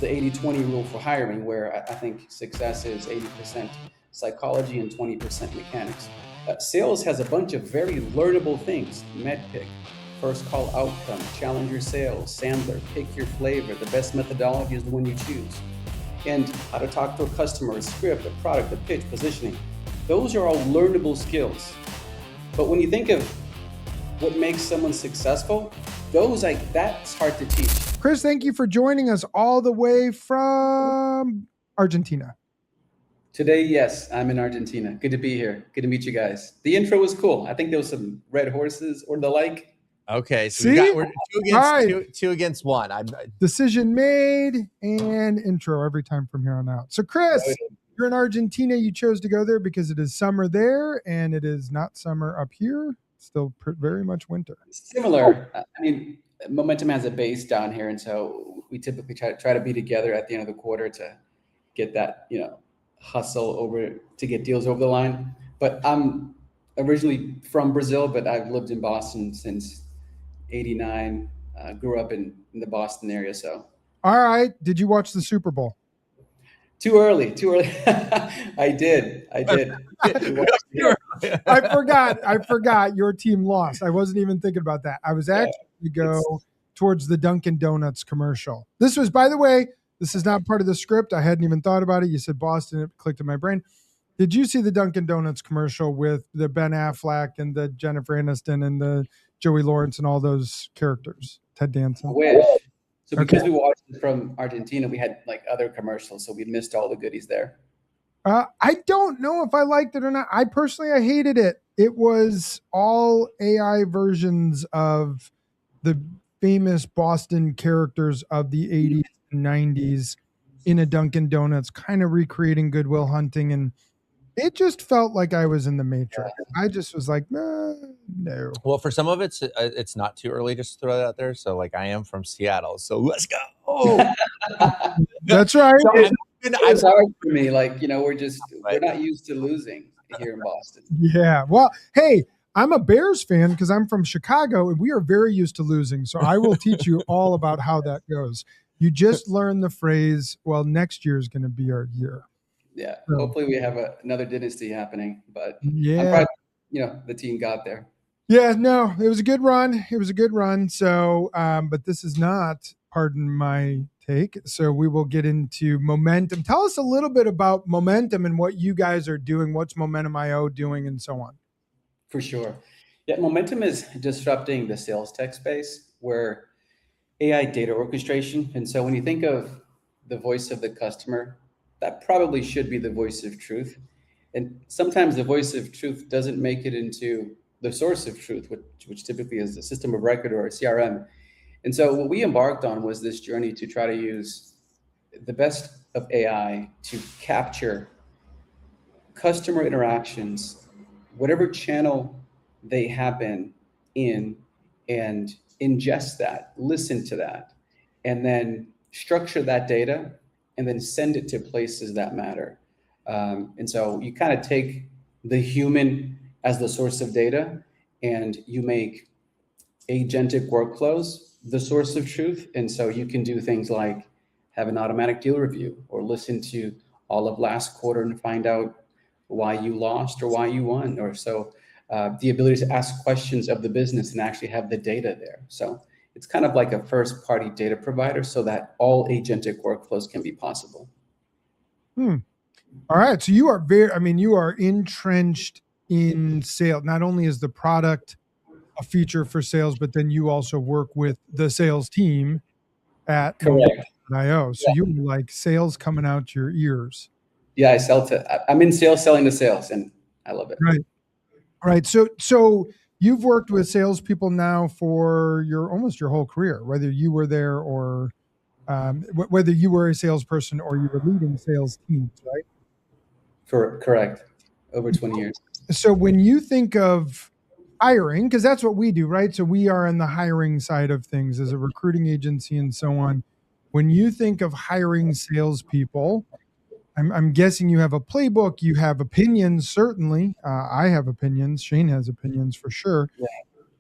the 80-20 rule for hiring, where I think success is 80% psychology and 20% mechanics. Sales has a bunch of very learnable things: medpic, first call outcome, challenger sales, Sandler, pick your flavor, the best methodology is the one you choose, and how to talk to a customer, a script, a product, a pitch, positioning. Those are all learnable skills. But when you think of what makes someone successful, that's hard to teach. Chris, thank you for joining us all the way from Argentina. Today, yes, I'm in Argentina. Good to be here. Good to meet you guys. The intro was cool. I think there was some red horses or the like. Okay, so we're two against one. Decision made and intro every time from here on out. So Chris, you're in Argentina. You chose to go there because it is summer there and it is not summer up here. Still very much winter. Similar. I mean, Momentum has a base down here, and so we typically try to be together at the end of the quarter to get that, hustle over to get deals over the line. But I'm originally from Brazil, but I've lived in Boston since '89. Grew up in the Boston area. So. All right. Did you watch the Super Bowl? Too early. I did. I forgot your team lost. I wasn't even thinking about that. I was actually go towards the Dunkin' Donuts commercial. This was, by the way, this is not part of the script. I hadn't even thought about it. You said Boston, it clicked in my brain. Did you see the Dunkin' Donuts commercial with the Ben Affleck and the Jennifer Aniston and the Joey Lawrence and all those characters? Ted Danson. I wish. So because we watched it from Argentina, we had like other commercials, so we missed all the goodies there. I don't know if I liked it or not. I hated it. It was all AI versions of the famous Boston characters of the 80s and 90s in a Dunkin' Donuts, kind of recreating Good Will Hunting. And it just felt like I was in the Matrix. I just was like, no. Well, for some of it's not too early just to throw that out there. So like I am from Seattle, so let's go. That's right. It's hard for me. Like, we're not used to losing here in Boston. Yeah. Well, hey, I'm a Bears fan because I'm from Chicago and we are very used to losing. So I will teach you all about how that goes. You just learn the phrase, well, next year is going to be our year. Yeah. So, hopefully we have another dynasty happening, but yeah, the team got there. Yeah, no, it was a good run. So, but this is not, pardon my take. So we will get into Momentum. Tell us a little bit about Momentum and what you guys are doing. What's Momentum.io doing and so on? For sure. Yeah, Momentum is disrupting the sales tech space where AI data orchestration. And so when you think of the voice of the customer, that probably should be the voice of truth. And sometimes the voice of truth doesn't make it into the source of truth, which typically is the system of record or a CRM. And so what we embarked on was this journey to try to use the best of AI to capture customer interactions, whatever channel they happen in, and ingest that, listen to that, and then structure that data and then send it to places that matter. And so you kind of take the human as the source of data and you make agentic workflows the source of truth. And so you can do things like have an automatic deal review or listen to all of last quarter and find out why you lost or why you won. Or so the ability to ask questions of the business and actually have the data there. So it's kind of like a first party data provider so that all agentic workflows can be possible. All right. So you are you are entrenched in sales. Not only is the product a feature for sales, but then you also work with the sales team at IO. So you like sales coming out your ears. Yeah, I'm in sales selling to sales and I love it. Right. So you've worked with salespeople now for almost your whole career, whether you were there or whether you were a salesperson or you were leading sales teams, right? Correct. Over 20 years. So when you think of hiring, because that's what we do, right? So we are in the hiring side of things as a recruiting agency and so on. When you think of hiring salespeople, I'm guessing you have a playbook, you have opinions, certainly. I have opinions. Shane has opinions for sure. Yeah.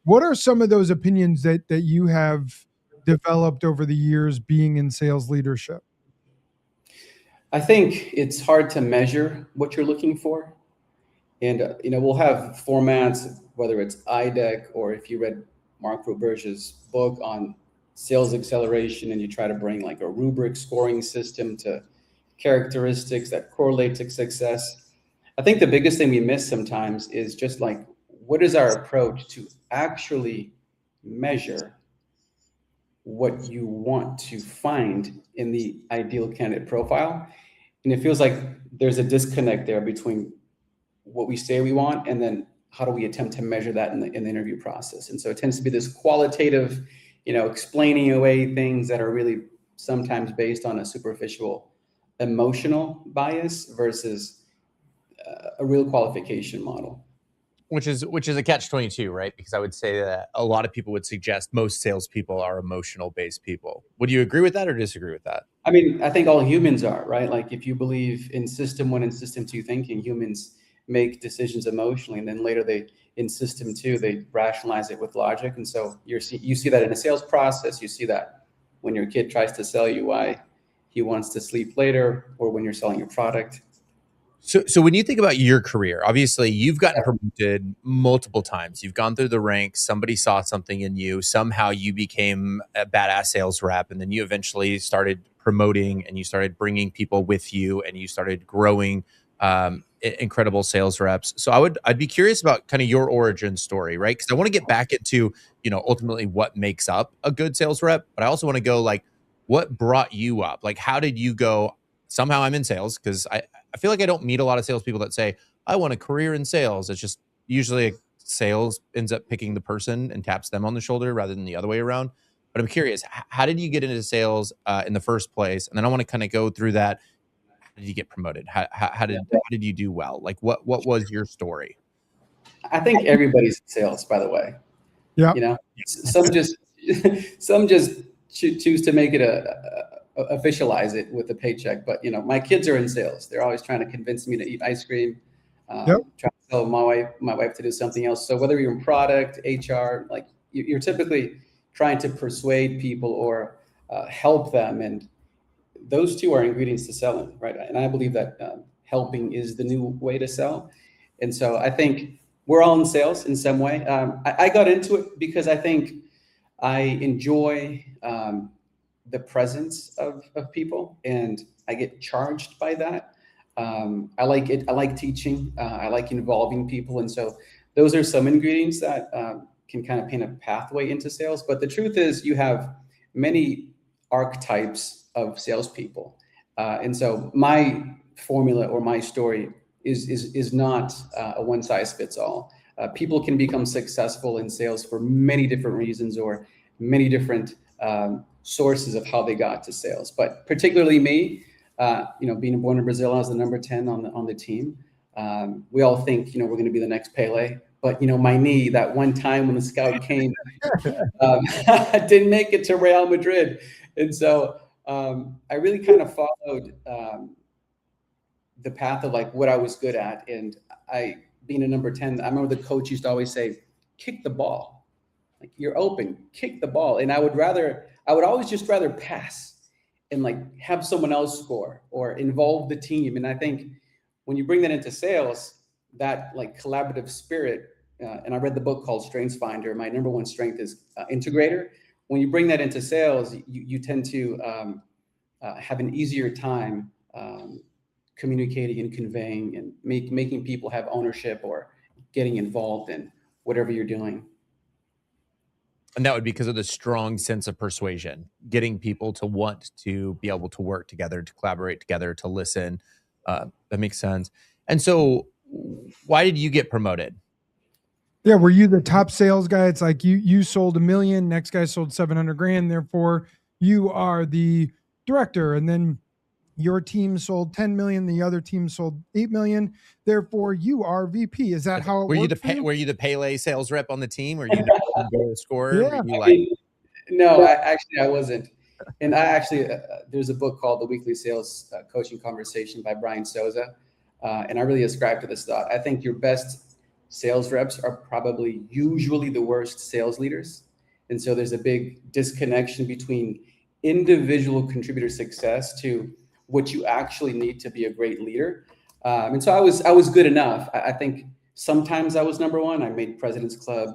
What are some of those opinions that you have developed over the years being in sales leadership? I think it's hard to measure what you're looking for. And, we'll have formats, whether it's IDEC or if you read Mark Roberge's book on sales acceleration and you try to bring like a rubric scoring system to characteristics that correlate to success. I think the biggest thing we miss sometimes is just like, what is our approach to actually measure what you want to find in the ideal candidate profile? And it feels like there's a disconnect there between what we say we want and then how do we attempt to measure that in the interview process. And so it tends to be this qualitative, explaining away things that are really sometimes based on a superficial emotional bias versus a real qualification model. Which is a catch-22, right? Because I would say that a lot of people would suggest most salespeople are emotional-based people. Would you agree with that or disagree with that? I mean, I think all humans are, right? Like if you believe in system 1 and system 2 thinking, humans make decisions emotionally, and then later in system 2 they rationalize it with logic. And so you see that in a sales process. You see that when your kid tries to sell you why he wants to sleep later, or when you're selling your product. So when you think about your career, obviously you've gotten promoted multiple times. You've gone through the ranks. Somebody saw something in you. Somehow you became a badass sales rep, and then you eventually started promoting and you started bringing people with you and you started growing incredible sales reps. So I'd be curious about kind of your origin story, right? Because I want to get back into, ultimately what makes up a good sales rep, but I also want to go like, what brought you up? Like, how did you go, somehow I'm in sales? Because I feel like I don't meet a lot of salespeople that say, I want a career in sales. It's just usually sales ends up picking the person and taps them on the shoulder rather than the other way around. But I'm curious, how did you get into sales in the first place? And then I want to kind of go through that. How did you get promoted? How did you do well? Like what was your story? I think everybody's in sales, by the way. Yeah. Some just choose to make it officialize it with a paycheck. But my kids are in sales. They're always trying to convince me to eat ice cream. Trying to tell my wife to do something else. So whether you're in product, HR, like you're typically trying to persuade people or help them, and those two are ingredients to selling, right? And I believe that helping is the new way to sell. And so I think we're all in sales in some way. I got into it because I think I enjoy the presence of people, and I get charged by that. I like it. I like teaching. I like involving people. And so those are some ingredients that can kind of paint a pathway into sales. But the truth is you have many archetypes of salespeople. And so my formula or my story is not a one size fits all. People can become successful in sales for many different reasons or many different sources of how they got to sales. But particularly me, being born in Brazil, I was the number 10 on the team. We all think, we're going to be the next Pele. But, my knee, that one time when the scout came, I didn't make it to Real Madrid. And so I really kind of followed the path of like what I was good at. And being a number 10, I remember the coach used to always say, kick the ball. Like you're open, kick the ball. And I would always just rather pass and like have someone else score or involve the team. And I think when you bring that into sales, that like collaborative spirit, and I read the book called Strengths Finder. My number one strength is integrator. When you bring that into sales, you tend to have an easier time communicating and conveying and making people have ownership or getting involved in whatever you're doing. And that would be because of the strong sense of persuasion, getting people to want to be able to work together, to collaborate together, to listen. That makes sense. And so why did you get promoted? Yeah. Were you the top sales guy? It's like you sold $1 million, next guy sold 700,000. Therefore you are the director. And then your team sold 10 million. The other team sold 8 million. Therefore you are VP. Is that how it works? Were you the Pele sales rep on the team? Were you the goal scorer? Yeah. No, I wasn't. And there's a book called The Weekly Sales Coaching Conversation by Brian Souza. And I really ascribe to this thought. I think your best sales reps are probably usually the worst sales leaders. And so there's a big disconnection between individual contributor success to what you actually need to be a great leader. And so I was good enough. I think sometimes I was number one. I made President's Club,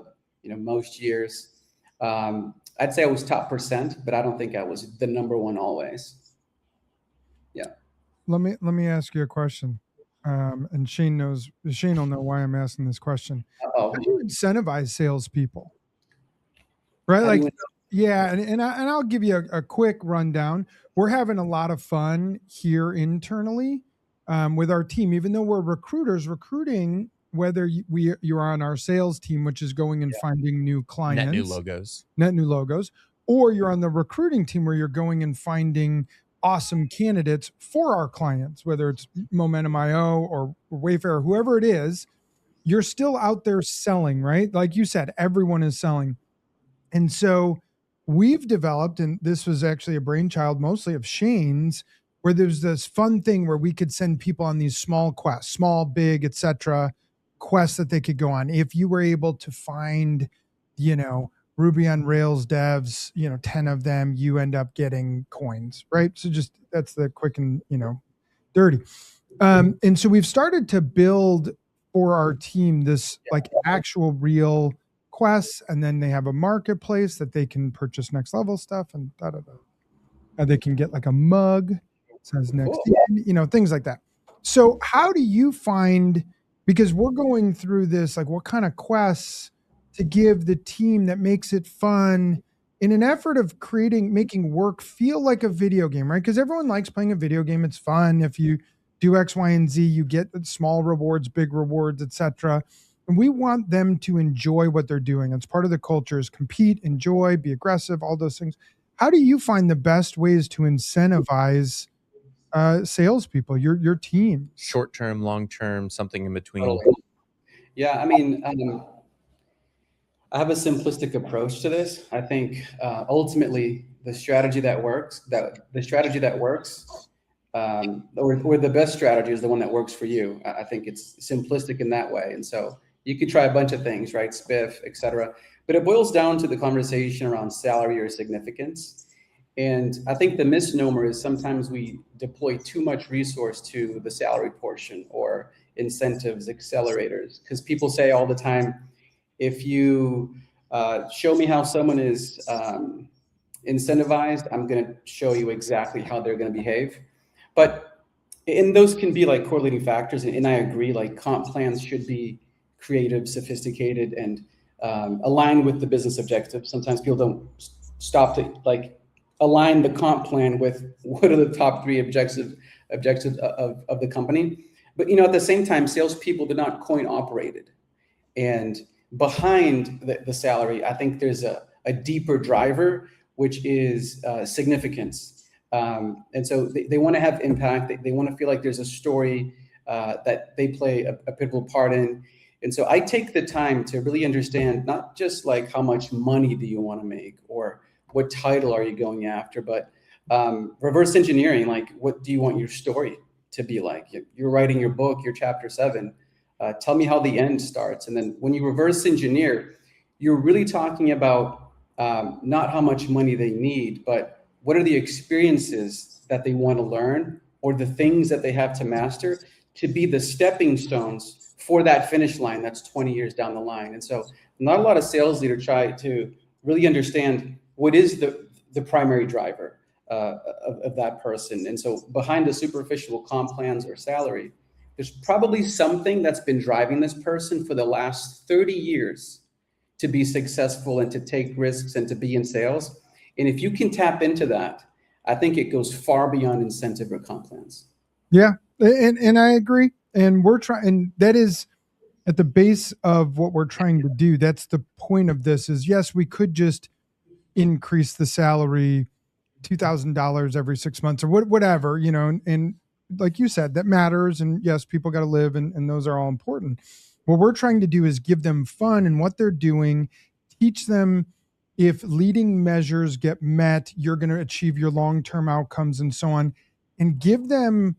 most years. I'd say I was top percent, but I don't think I was the number one always. Yeah. Let me ask you a question. And Shane will know why I'm asking this question. Uh-oh. How do you incentivize salespeople? Right? How do Like, yeah, and I'll give you a quick rundown. We're having a lot of fun here internally with our team, even though we're recruiters. Recruiting, whether you're on our sales team, which is going and finding new clients, net new logos, or you're on the recruiting team where you're going and finding awesome candidates for our clients, whether it's Momentum IO or Wayfair, whoever it is, you're still out there selling, right? Like you said, everyone is selling. And so we've developed, and this was actually a brainchild mostly of Shane's, where there's this fun thing where we could send people on these small quests, small, big, etc., quests that they could go on. If you were able to find, Ruby on Rails devs, 10 of them, you end up getting coins, right? So just that's the quick and, dirty. And so we've started to build for our team this like actual real quests, and then they have a marketplace that they can purchase next level stuff and they can get like a mug that says next, things like that. So how do you find, because we're going through this, like what kind of quests to give the team that makes it fun in an effort of making work feel like a video game, right? Because everyone likes playing a video game. It's fun. If you do X, Y, and Z, you get small rewards, big rewards, etc. And we want them to enjoy what they're doing. It's part of the culture is compete, enjoy, be aggressive, all those things. How do you find the best ways to incentivize salespeople, your team? Short term, long term, something in between. Yeah, I mean, I have a simplistic approach to this. I think ultimately the strategy that works, or the best strategy is the one that works for you. I think it's simplistic in that way. And so you could try a bunch of things, right? Spiff, et cetera. But it boils down to the conversation around salary or significance. And I think the misnomer is sometimes we deploy too much resource to the salary portion or incentives, accelerators, because people say all the time, if you show me how someone is incentivized, I'm going to show you exactly how they're going to behave. But those can be like correlating factors. And I agree, like comp plans should be creative, sophisticated, and aligned with the business objectives. Sometimes people don't stop to like align the comp plan with what are the top 3 objectives of the company. But at the same time, salespeople do not coin operated. And behind the salary, I think there's a deeper driver, which is significance. And so they want to have impact. They want to feel like there's a story that they play a pivotal part in. And so I take the time to really understand not just like how much money do you want to make or what title are you going after, but reverse engineering, like what do you want your story to be like? You're writing your book, your chapter 7. Tell me how the end starts. And then when you reverse engineer, you're really talking about not how much money they need, but what are the experiences that they want to learn or the things that they have to master to be the stepping stones for that finish line that's 20 years down the line. And so not a lot of sales leaders try to really understand what is the primary driver of that person. And so behind the superficial comp plans or salary, there's probably something that's been driving this person for the last 30 years to be successful and to take risks and to be in sales. And if you can tap into that, I think it goes far beyond incentive or comp plans. Yeah, and I agree. And we're trying, and that is at the base of what we're trying to do. That's the point of this is, yes, we could just increase the salary $2,000 every 6 months or whatever, and like you said, that matters. And yes, people got to live and those are all important. What we're trying to do is give them fun in what they're doing, teach them if leading measures get met, you're going to achieve your long-term outcomes and so on, and give them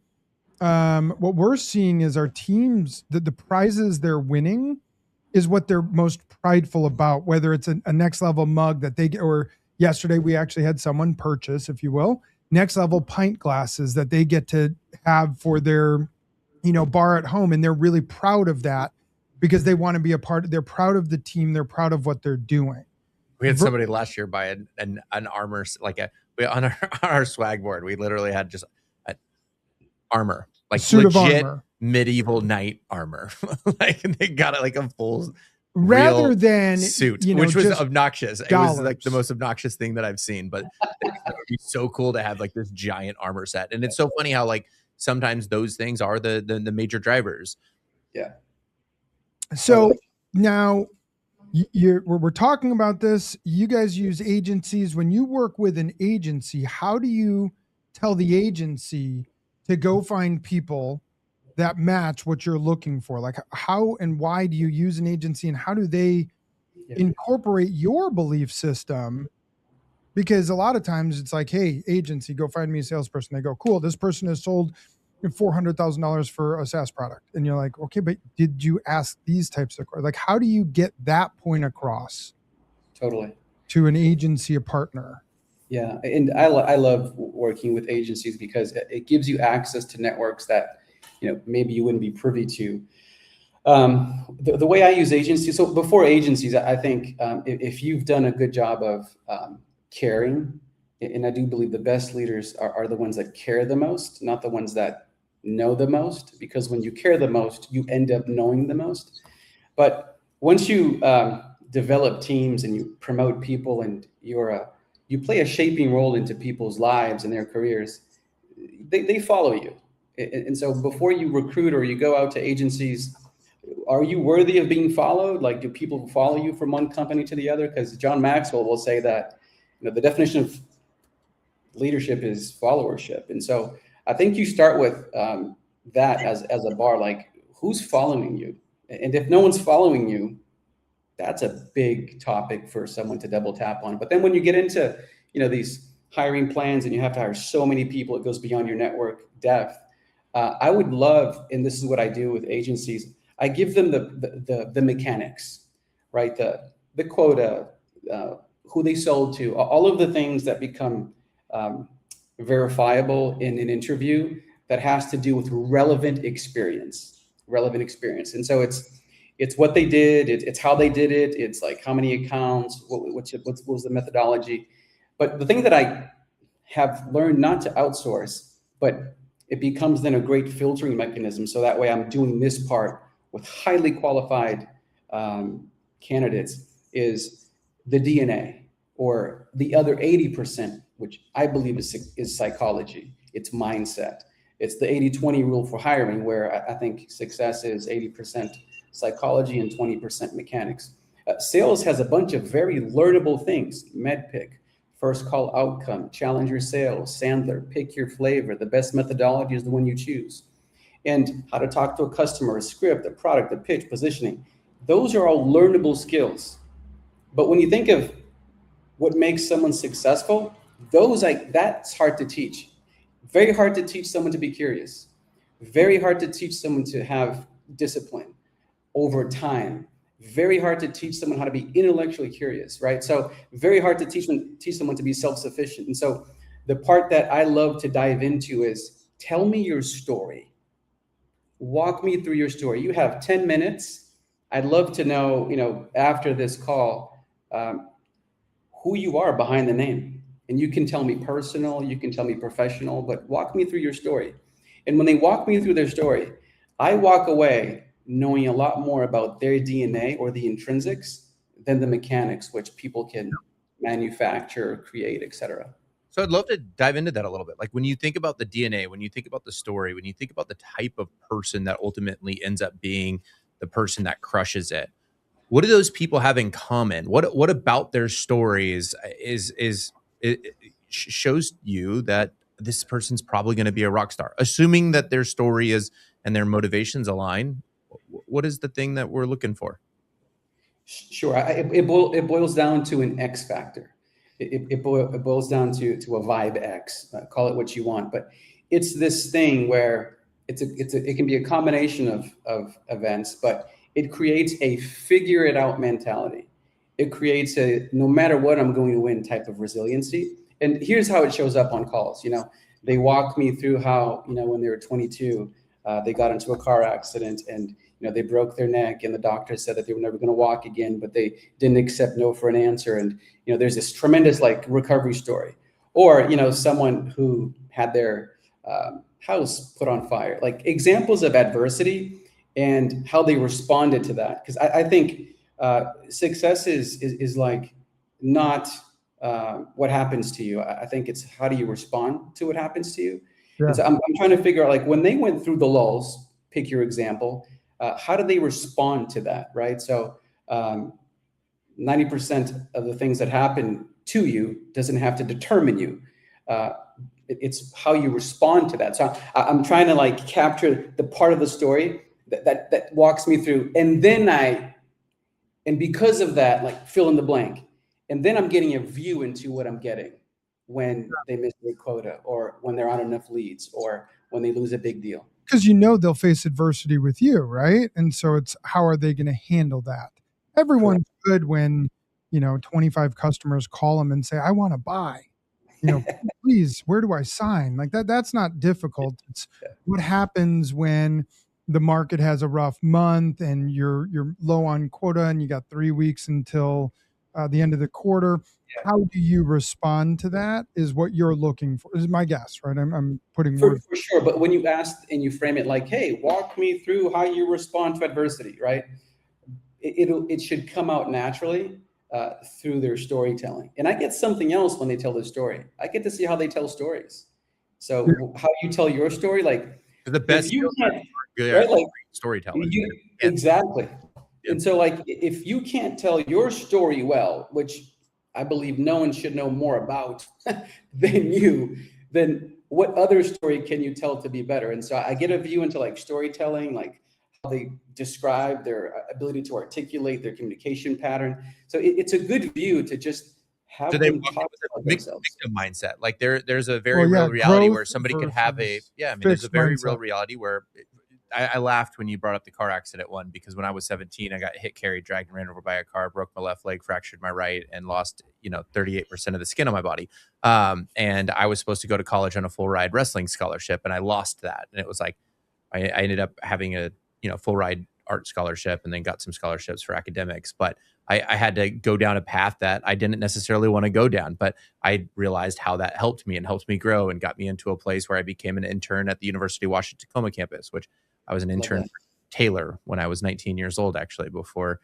what we're seeing is our teams, the prizes they're winning is what they're most prideful about, whether it's a next level mug that they get, or yesterday we actually had someone purchase, if you will, next level pint glasses that they get to have for their, bar at home. And they're really proud of that because they want to be a part. They're proud of the team. They're proud of what they're doing. We had somebody last year buy an armor, on our swag board. We literally had just an armor, like suit legit of armor, medieval knight armor. Like they got it like a full rather than suit, which was obnoxious. Dollars. It was like the most obnoxious thing that I've seen, but it would be so cool to have like this giant armor set. And it's so funny how like sometimes those things are the major drivers. Yeah. So now we're talking about this. You guys use agencies. When you work with an agency, how do you tell the agency to go find people that match what you're looking for? Like how and why do you use an agency, and how do they incorporate your belief system? Because a lot of times it's like, hey, agency, go find me a salesperson. They go, cool, this person has sold $400,000 for a SaaS product. And you're like, okay, but did you ask these types of, like, how do you get that point across Totally to an agency, a partner? Yeah. And I love working with agencies because it gives you access to networks that, maybe you wouldn't be privy to. The way I use agencies, so before agencies, I think if you've done a good job of caring, and I do believe the best leaders are the ones that care the most, not the ones that know the most, because when you care the most, you end up knowing the most. But once you develop teams and you promote people and you play a shaping role into people's lives and their careers, they follow you. And so before you recruit or you go out to agencies, are you worthy of being followed? Like, do people follow you from one company to the other? Because John Maxwell will say that, the definition of leadership is followership. And so I think you start with that as a bar, like who's following you? And if no one's following you, that's a big topic for someone to double tap on. But then when you get into, these hiring plans and you have to hire so many people, it goes beyond your network depth. I would love, and this is what I do with agencies, I give them the mechanics, right? The quota, who they sold to, all of the things that become verifiable in an interview that has to do with relevant experience. And so it's what they did, it's how they did it, it's like how many accounts, what was the methodology. But the thing that I have learned not to outsource, but it becomes then a great filtering mechanism. So that way I'm doing this part with highly qualified candidates, is the DNA, or the other 80%, which I believe is psychology. It's mindset. It's the 80-20 rule for hiring, where I think success is 80% psychology and 20% mechanics. Sales has a bunch of very learnable things: MedPick, first call outcome, challenger sales, Sandler, pick your flavor. The best methodology is the one you choose. And how to talk to a customer, a script, a product, a pitch, positioning. Those are all learnable skills. But when you think of what makes someone successful, that's hard to teach. Very hard to teach someone to be curious. Very hard to teach someone to have discipline over time. Very hard to teach someone how to be intellectually curious, right? So very hard to teach someone to be self-sufficient. And so the part that I love to dive into is, tell me your story. Walk me through your story. You have 10 minutes. I'd love to know, after this call, who you are behind the name. And you can tell me personal, you can tell me professional, but walk me through your story. And when they walk me through their story, I walk away knowing a lot more about their DNA or the intrinsics than the mechanics, which people can manufacture, create, etc. So I'd love to dive into that a little bit. Like when you think about the DNA, when you think about the story, when you think about the type of person that ultimately ends up being the person that crushes it, what do those people have in common? What about their stories shows you that this person's probably going to be a rock star, assuming that their story is and their motivations align? What is the thing that we're looking for? Sure. It boils down to an X factor. It boils down to a vibe X. Call it what you want, but it's this thing where it can be a combination of events, but it creates a figure it out mentality. It creates a no matter what, I'm going to win type of resiliency. And here's how it shows up on calls. They walk me through how, when they were 22, they got into a car accident and, they broke their neck and the doctor said that they were never going to walk again, but they didn't accept no for an answer. And, there's this tremendous like recovery story. Or, someone who had their house put on fire, like examples of adversity and how they responded to that. Because I think success is like not what happens to you. I think it's how do you respond to what happens to you. Yeah. And so I'm trying to figure out, like, when they went through the lulls, pick your example, how do they respond to that, right? So 90% of the things that happen to you doesn't have to determine you. It's how you respond to that. So I'm trying to like capture the part of the story that walks me through, and because of that, like fill in the blank. And then I'm getting a view into what I'm getting when they miss their quota, or when they're on enough leads, or when they lose a big deal. Because they'll face adversity with you, right? And so it's how are they going to handle that? Everyone's good when 25 customers call them and say, I want to buy. Please, where do I sign? Like that. That's not difficult. It's what happens when the market has a rough month and you're low on quota and you got 3 weeks until the end of the quarter. How do you respond to that is what you're looking for, is my guess, right? I'm putting words. For sure. But when you ask and you frame it like, hey, walk me through how you respond to adversity, right? It should come out naturally through their storytelling. And I get something else when they tell the story. I get to see how they tell stories. So how you tell your story, like the best you can't, good right? Like storytelling. Exactly. And so like, if you can't tell your story well, which I believe no one should know more about than you, then what other story can you tell to be better? And so I get a view into like storytelling, like how they describe their ability to articulate their communication pattern. So it's a good view to just have them talk about themselves. Victim mindset. Like there's a very real reality where somebody could have there's a very real reality where I laughed when you brought up the car accident one, because when I was 17, I got hit, carried, dragged, and ran over by a car, broke my left leg, fractured my right, and lost 38% of the skin on my body. And I was supposed to go to college on a full ride wrestling scholarship, and I lost that. And it was like I ended up having a full ride art scholarship, and then got some scholarships for academics. But I had to go down a path that I didn't necessarily want to go down, but I realized how that helped me and helped me grow and got me into a place where I became an intern at the University of Washington Tacoma campus, which I was an intern for Taylor when I was 19 years old, actually, before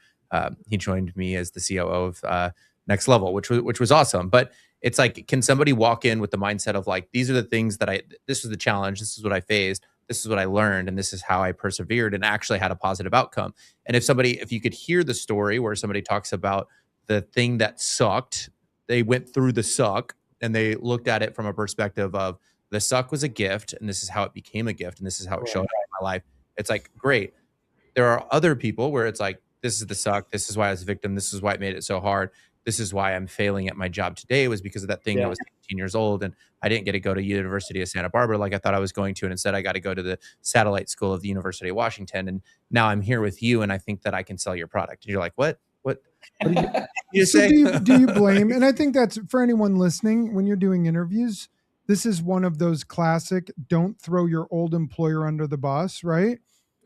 he joined me as the COO of Next Level, which was awesome. But it's like, can somebody walk in with the mindset of like, these are the things that this was the challenge, this is what I faced, this is what I learned, and this is how I persevered and actually had a positive outcome. And if you could hear the story where somebody talks about the thing that sucked, they went through the suck and they looked at it from a perspective of the suck was a gift, and this is how it became a gift, and this is how it showed up in my life. It's like, great. There are other people where it's like, this is the suck, this is why I was a victim, this is why it made it so hard, this is why I'm failing at my job today, was because of that thing. I was 18 years old and I didn't get to go to University of Santa Barbara like I thought I was going to. And instead I got to go to the satellite school of the University of Washington. And now I'm here with you and I think that I can sell your product. And you're like, what do you say? Do you blame? And I think that's for anyone listening, when you're doing interviews, this is one of those classic, don't throw your old employer under the bus, right?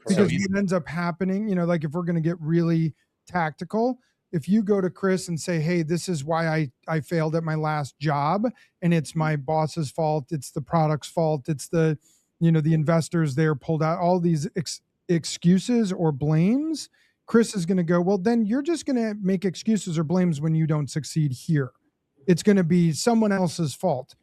Because what ends up happening, like if we're going to get really tactical, if you go to Chris and say, hey, this is why I failed at my last job, and it's my boss's fault, it's the product's fault, it's the investors there pulled out, all these excuses or blames, Chris is going to go, well, then you're just going to make excuses or blames when you don't succeed here. It's going to be someone else's fault.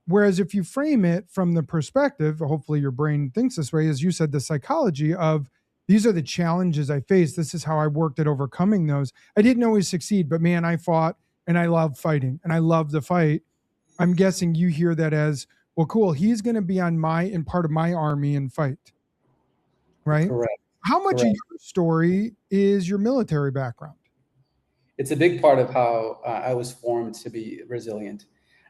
Whereas if you frame it from the perspective, hopefully your brain thinks this way, as you said, the psychology of, these are the challenges I faced, this is how I worked at overcoming those. I didn't always succeed, but man, I fought and I love fighting and I love the fight. I'm guessing you hear that as, well, cool, he's going to be in part of my army and fight, right? Correct. How much of your story is your military background? It's a big part of how I was formed to be resilient.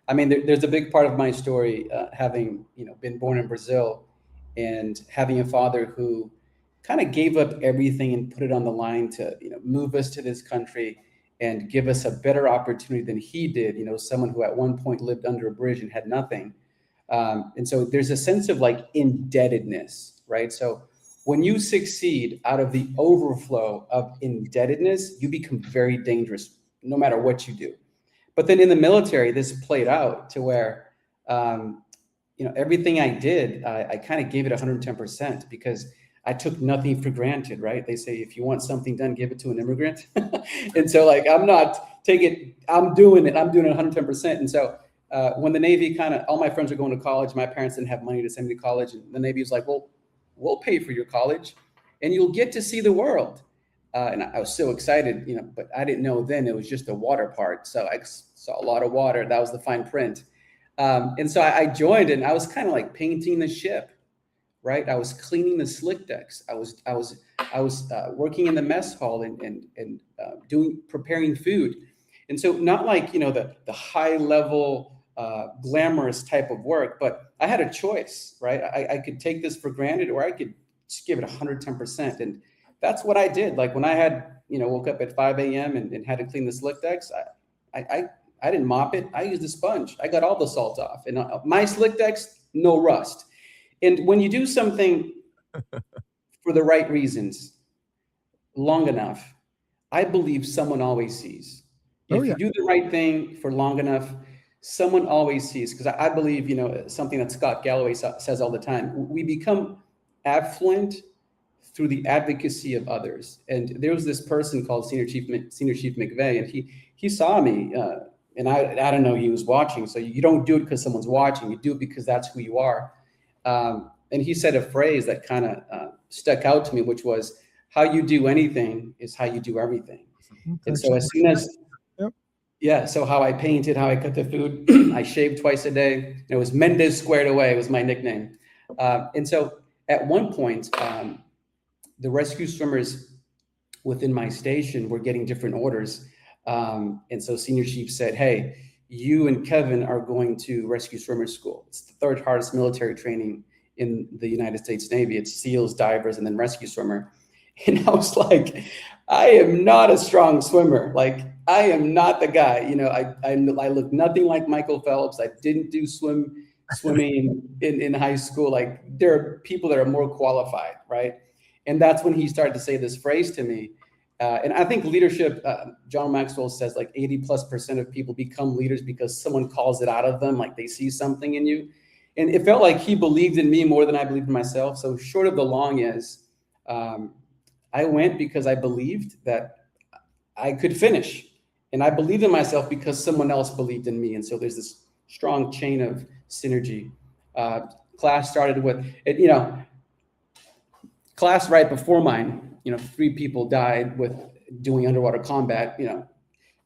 I mean, there's a big part of my story, having been born in Brazil and having a father who kind of gave up everything and put it on the line to move us to this country and give us a better opportunity than he did, someone who at one point lived under a bridge and had nothing. And so there's a sense of like indebtedness, right? So when you succeed out of the overflow of indebtedness, you become very dangerous no matter what you do. But then in the military, this played out to where, everything I did, I kind of gave it 110% because I took nothing for granted, right? They say, if you want something done, give it to an immigrant. And so like, I'm doing it 110%. And so when the Navy all my friends are going to college, my parents didn't have money to send me to college. And the Navy was like, well, we'll pay for your college and you'll get to see the world. And I was so excited, but I didn't know then it was just the water part. So I saw a lot of water. That was the fine print. And so I joined and I was kind of like painting the ship, right? I was cleaning the slick decks. I was working in the mess hall and preparing food. And so not like, the high level, glamorous type of work, but I had a choice, right? I could take this for granted or I could just give it 110%. And that's what I did. Like when I had, woke up at 5 a.m. and had to clean the slick decks, I didn't mop it. I used a sponge. I got all the salt off. And my slick decks, no rust. And when you do something for the right reasons long enough, I believe someone always sees. If you do the right thing for long enough, someone always sees. Because I believe, something that Scott Galloway says all the time, we become affluent through the advocacy of others. And there was this person called Senior Chief McVeigh, and he saw me, and I don't know, he was watching. So you don't do it because someone's watching. You do it because that's who you are. And he said a phrase that kind of stuck out to me, which was, how you do anything is how you do everything. And so as soon as, so how I painted, how I cut the food, I shaved twice a day. It was Mendes squared away, was my nickname. And so at one point, the rescue swimmers within my station were getting different orders. And so Senior Chief said, hey, you and Kevin are going to rescue swimmer school. It's the third hardest military training in the United States Navy. It's SEALs, divers, and then rescue swimmer. And I was like, I am not a strong swimmer. Like, I am not the guy. I look nothing like Michael Phelps. I didn't do swimming in high school. Like, there are people that are more qualified, right? And that's when he started to say this phrase to me. And I think leadership, John Maxwell says like 80+% of people become leaders because someone calls it out of them, like they see something in you. And it felt like he believed in me more than I believed in myself. So short of the long is, I went because I believed that I could finish. And I believed in myself because someone else believed in me. And so there's this strong chain of synergy. Class started with, class right before mine, 3 people died with doing underwater combat,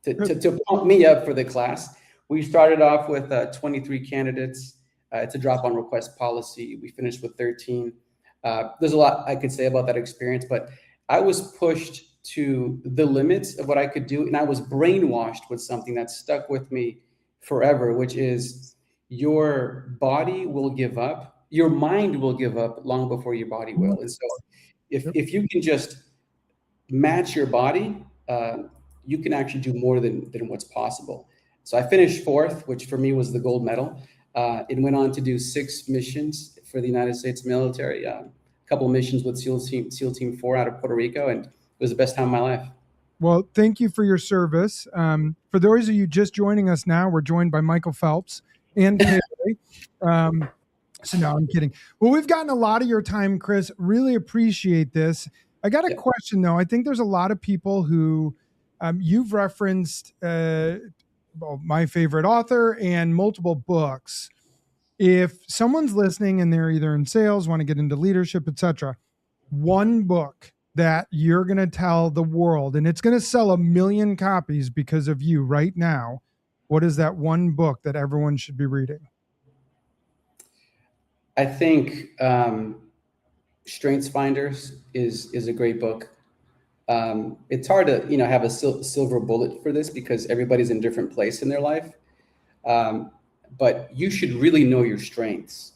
to pump me up for the class. We started off with 23 candidates. It's a drop on request policy. We finished with 13. There's a lot I could say about that experience, but I was pushed to the limits of what I could do. And I was brainwashed with something that stuck with me forever, which is your body will give up. Your mind will give up long before your body will. And so if you can just match your body, you can actually do more than what's possible. So I finished 4th, which for me was the gold medal. It went on to do 6 missions for the United States military, a couple of missions with SEAL Team 4 out of Puerto Rico, and it was the best time of my life. Well, thank you for your service. For those of you just joining us now, we're joined by Michael Phelps and Kaylee. So no, I'm kidding. Well, we've gotten a lot of your time, Chris. Really appreciate this. I got a question, though. I think there's a lot of people who you've referenced my favorite author and multiple books. If someone's listening and they're either in sales, want to get into leadership, etc., one book that you're going to tell the world, and it's going to sell 1 million copies because of you right now, what is that one book that everyone should be reading? I think Strengths Finders is a great book. It's hard to have a silver bullet for this because everybody's in a different place in their life. But you should really know your strengths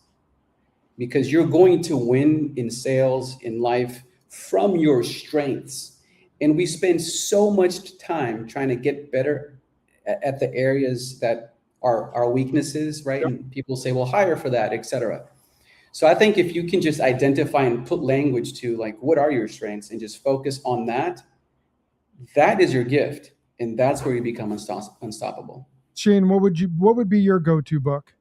because you're going to win in sales, in life, from your strengths. And we spend so much time trying to get better at the areas that are our weaknesses, right? Yep. And people say, well, hire for that, et cetera. So I think if you can just identify and put language to like, what are your strengths, and just focus on that, that is your gift. And that's where you become unstoppable. Shane, what would be your go-to book?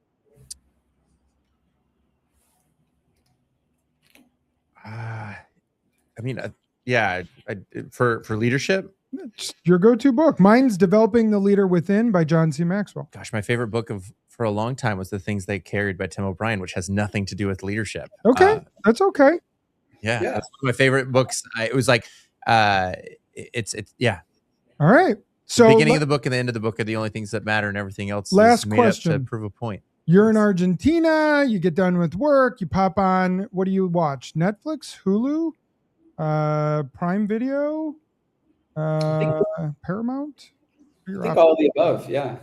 For leadership. It's your go-to book. Mine's Developing the Leader Within by John C. Maxwell. Gosh, my favorite book for a long time was The Things They Carried by Tim O'Brien, which has nothing to do with leadership. Okay, that's okay. Yeah, that's one of my favorite books. It was like, it's All right. So the beginning of the book and the end of the book are the only things that matter, and everything else last is made question. up to prove a point. You're in Argentina. You get done with work. You pop on. What do you watch? Netflix, Hulu, Prime Video, Paramount. I think all of the above. Yeah.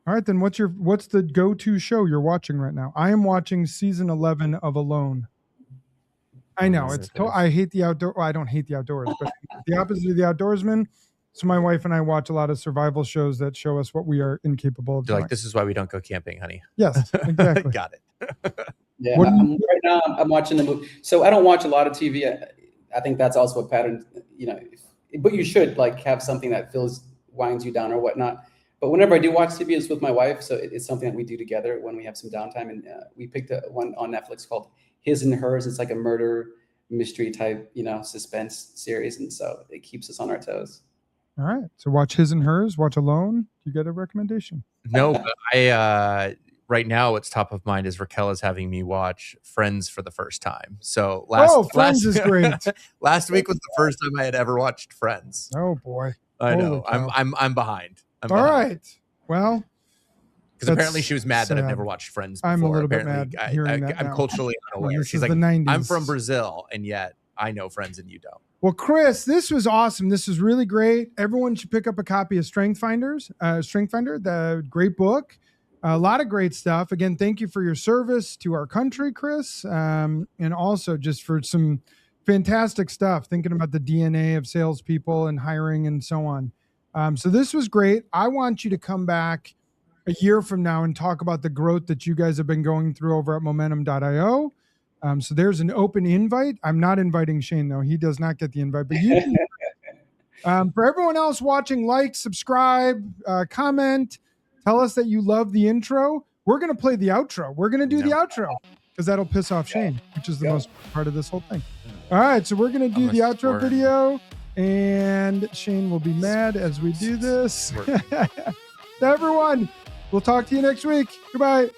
All right, then what's the go-to show you're watching right now? I am watching season 11 of Alone. I know I hate the outdoor. Well, I don't hate the outdoors, but the opposite of the outdoorsman. So my wife and I watch a lot of survival shows that show us what we are incapable of You're doing. like, this is why we don't go camping, honey. Yes, exactly. Got it. Yeah. Right now I'm watching the movie. So I don't watch a lot of TV. I think that's also a pattern, but you should like have something that winds you down or whatnot. But whenever I do watch TV, it's with my wife. So it's something that we do together when we have some downtime. And we picked one on Netflix called His and Hers. It's like a murder mystery type, suspense series. And so it keeps us on our toes. All right. So watch His and Hers, watch Alone. You get a recommendation? No, but I right now what's top of mind is Raquel is having me watch Friends for the first time. So Friends is great. Last week was the first time I had ever watched Friends. Oh boy. I know. I'm behind. All right. Well, because apparently she was mad that I've never watched Friends before. I'm a little apparently, bit mad hearing that I'm now. culturally unaware. This She's is like, the 90s. I'm from Brazil, and yet I know Friends and you don't. Well, Chris, this was awesome. This was really great. Everyone should pick up a copy of Strength Finder, the great book. A lot of great stuff. Again, thank you for your service to our country, Chris, and also just for some fantastic stuff, thinking about the DNA of salespeople and hiring and so on. So this was great. I want you to come back a year from now and talk about the growth that you guys have been going through over at momentum.io. So there's an open invite. I'm not inviting Shane, though. He does not get the invite, but you can. For everyone else watching, like, subscribe, comment, tell us that you love the intro. We're going to play the outro. We're going to do the outro because that'll piss off Shane, which is the most part of this whole thing. All right, so we're going to do the outro video, and Shane will be mad as we do this. Everyone, we'll talk to you next week. Goodbye.